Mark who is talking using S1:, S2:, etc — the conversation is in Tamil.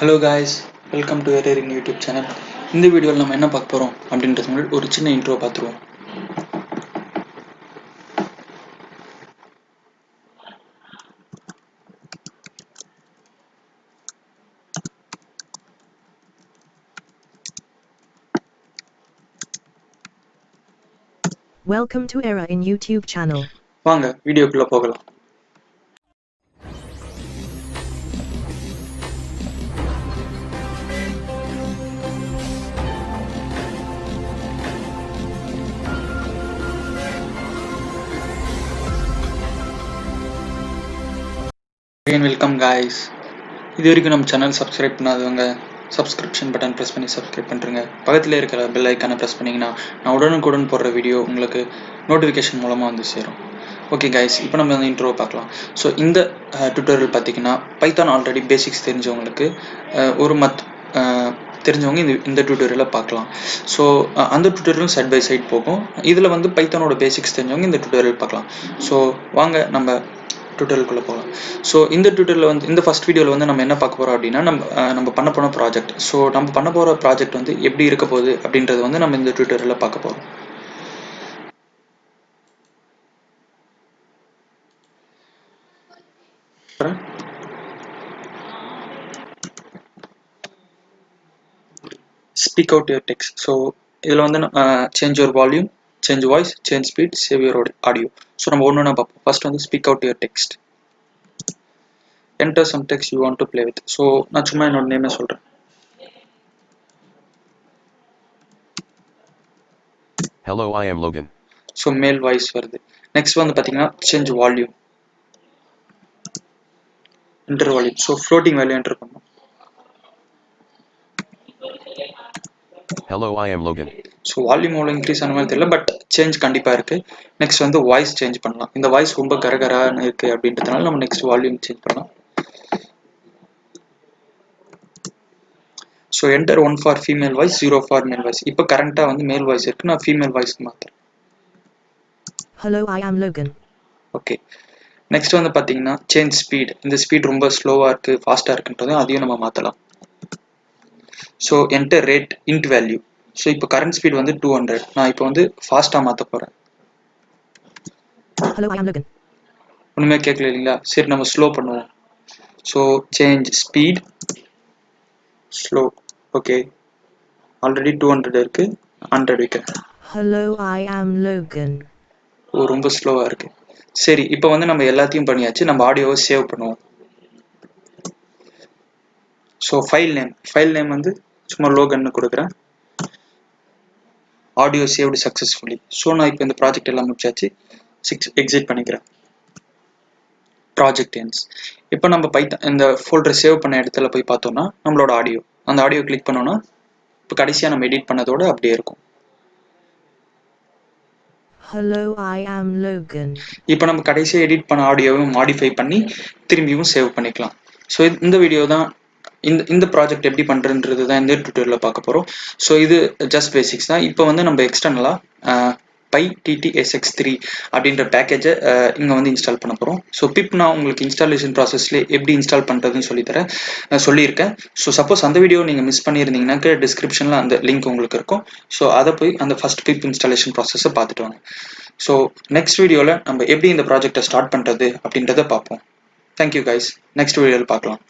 S1: Hello guys, welcome to your YouTube channel. In this video நம்ம என்ன பார்க்க போறோம் அப்படின்றது முன்னாடி ஒரு சின்ன இன்ட்ரோ பார்த்துருவோம்.
S2: Welcome to Era in YouTube channel.
S1: வாங்க வீடியோக்குள்ள போகலாம். Again welcome guys. இது வரைக்கும் நம்ம சேனல் சப்ஸ்கிரைப் பண்ணாதவங்க சப்ஸ்கிரிப்ஷன் பட்டன் ப்ரெஸ் பண்ணி சப்ஸ்கிரைப் பண்ணுறேங்க. பக்கத்தில் இருக்கிற பெல் ஐக்கானை ப்ரெஸ் பண்ணிங்கன்னா நான் உடனுக்குடன் போடுற வீடியோ உங்களுக்கு நோட்டிஃபிகேஷன் மூலமாக வந்து சேரும். ஓகே கைஸ், இப்போ நம்ம அந்த இன்ட்ரோ பார்க்கலாம். ஸோ இந்த டுட்டோரியல் பார்த்தீங்கன்னா பைத்தான் ஆல்ரெடி பேசிக்ஸ் தெரிஞ்சவங்களுக்கு ஒரு தெரிஞ்சவங்க இந்த டுட்டோரியலை பார்க்கலாம். ஸோ அந்த டுட்டோரியலும் சைட் பை சைட் போகும். இதில் வந்து பைத்தானோட பேசிக்ஸ் தெரிஞ்சவங்க இந்த டுட்டோரியல் பார்க்கலாம். ஸோ வாங்க நம்ம டுட்டோரியலுக்குள்ளே போகலாம். ஸோ இந்த டுட்டோரியலில் வந்து இந்த ஃபஸ்ட் வீடியோவில் வந்து நம்ம என்ன பார்க்க போகிறோம் அப்படின்னா நம்ம பண்ண போன ப்ராஜெக்ட். ஸோ நம்ம பண்ண போகிற ப்ராஜெக்ட் வந்து எப்படி இருக்க போகுது அப்படின்றது வந்து நம்ம இந்த டுட்டோரியலில் பார்க்க போகிறோம். Speak out your text. So இதில் வந்து change your volume, change voice, change speed, save your audio. So நம்ம ஒன்று ஒன்றா பார்ப்போம். ஃபர்ஸ்ட் வந்து speak out your text. Enter some text you want to play with. So நான் சும்மா என்னோட நேமே சொல்கிறேன்.
S3: Hello, I am Logan.
S1: So male voice வருது. நெக்ஸ்ட் வந்து பார்த்தீங்கன்னா change volume, enter volume. So floating value enter பண்ணணும்.
S3: Hello, I am Logan.
S1: So volume அவ்வளோ இன்க்ரீஸ் ஆன மாதிரி தெரியல, பட் சேஞ்ச் கண்டிப்பாக இருக்குது. நெக்ஸ்ட் வந்து வாய்ஸ் சேஞ்ச் பண்ணலாம். இந்த வாய்ஸ் ரொம்ப கரகரான்னு இருக்குது அப்படின்றதுனால நம்ம நெக்ஸ்ட் வால்யூம் சேஞ்ச் பண்ணலாம். So enter 1 for female voice, 0 for male voice. இப்போ கரண்ட்டாக வந்து மேல் வாய்ஸ் இருக்குது, நான் ஃபீமேல் வாய்ஸ்க்கு மாற்றுறேன்.
S2: Hello, I am Logan.
S1: Okay, next வந்து பார்த்தீங்கன்னா சேஞ்ச் ஸ்பீட். இந்த ஸ்பீட் ரொம்ப ஸ்லோவாக இருக்குது, ஃபாஸ்ட்டாக இருக்குன்றது அதையும் நம்ம மாற்றலாம். So enter rate int value. So இப்போ கரண்ட் ஸ்பீட் வந்து 200, நான் இப்போ வந்து ஃபாஸ்ட்டாக மாற்ற போகிறேன்.
S2: Hello, I am Logan.
S1: ஒன்றுமே கேட்கல இல்லைங்களா? சரி, நம்ம ஸ்லோ பண்ணுவோம். So change speed slow. Okay, already 200 இருக்குது, 100 வைக்கிறேன்.
S2: Hello, I am Logan.
S1: ரொம்ப ஸ்லோவாக இருக்குது. சரி, இப்போ வந்து நம்ம எல்லாத்தையும் பண்ணியாச்சு. நம்ம ஆடியோவை சேவ் பண்ணுவோம். ஸோ ஃபைல் நேம் வந்து சும்மா லோகன்னு கொடுக்குறேன். Audio saved successfully. ஸோ நான் இப்போ இந்த ப்ராஜெக்ட் எல்லாம் முடிச்சாச்சு. எக்ஸிட் பண்ணிக்கிறேன். Project ends. இப்போ நம்ம இந்த ஃபோல்டர் சேவ் பண்ண இடத்துல போய் பார்த்தோம்னா நம்மளோட ஆடியோ, அந்த ஆடியோ கிளிக் பண்ணோன்னா இப்போ கடைசியாக நம்ம எடிட் பண்ணதோடு அப்படியே இருக்கும்.
S2: Hello, I am Logan.
S1: இப்போ நம்ம கடைசியாக எடிட் பண்ண ஆடியோவும் மாடிஃபை பண்ணி திரும்பியும் சேவ் பண்ணிக்கலாம். ஸோ இந்த வீடியோ தான் இந்த ப்ராஜெக்ட் எப்படி பண்ணுறன்றது தான் இந்த டுட்டோரியலில் பார்க்க போகிறோம். ஸோ இது ஜஸ்ட் பேசிக்ஸ் தான். இப்போ வந்து நம்ம எக்ஸ்டர்னலாக PyTTSX3 அப்படின்ற பேக்கேஜை இங்கே வந்து இன்ஸ்டால் பண்ண போகிறோம். ஸோ பிப் நான் உங்களுக்கு இன்ஸ்டாலேஷன் ப்ராசஸ்லேயே எப்படி இன்ஸ்டால் பண்ணுறதுன்னு சொல்லியிருக்கேன். ஸோ சப்போஸ் அந்த வீடியோ நீங்கள் மிஸ் பண்ணியிருந்தீங்கன்னாக்க டிஸ்கிரிப்ஷனில் அந்த லிங்க் உங்களுக்கு இருக்கும். ஸோ அதை போய் அந்த ஃபஸ்ட் பிப் இன்ஸ்டாலேஷன் ப்ராசஸை பார்த்துட்டு வாங்க. ஸோ நெக்ஸ்ட் வீடியோவில் நம்ம எப்படி இந்த ப்ராஜெக்டை ஸ்டார்ட் பண்ணுறது அப்படின்றத பார்ப்போம். தேங்க்யூ கைஸ், நெக்ஸ்ட் வீடியோவில் பார்க்கலாம்.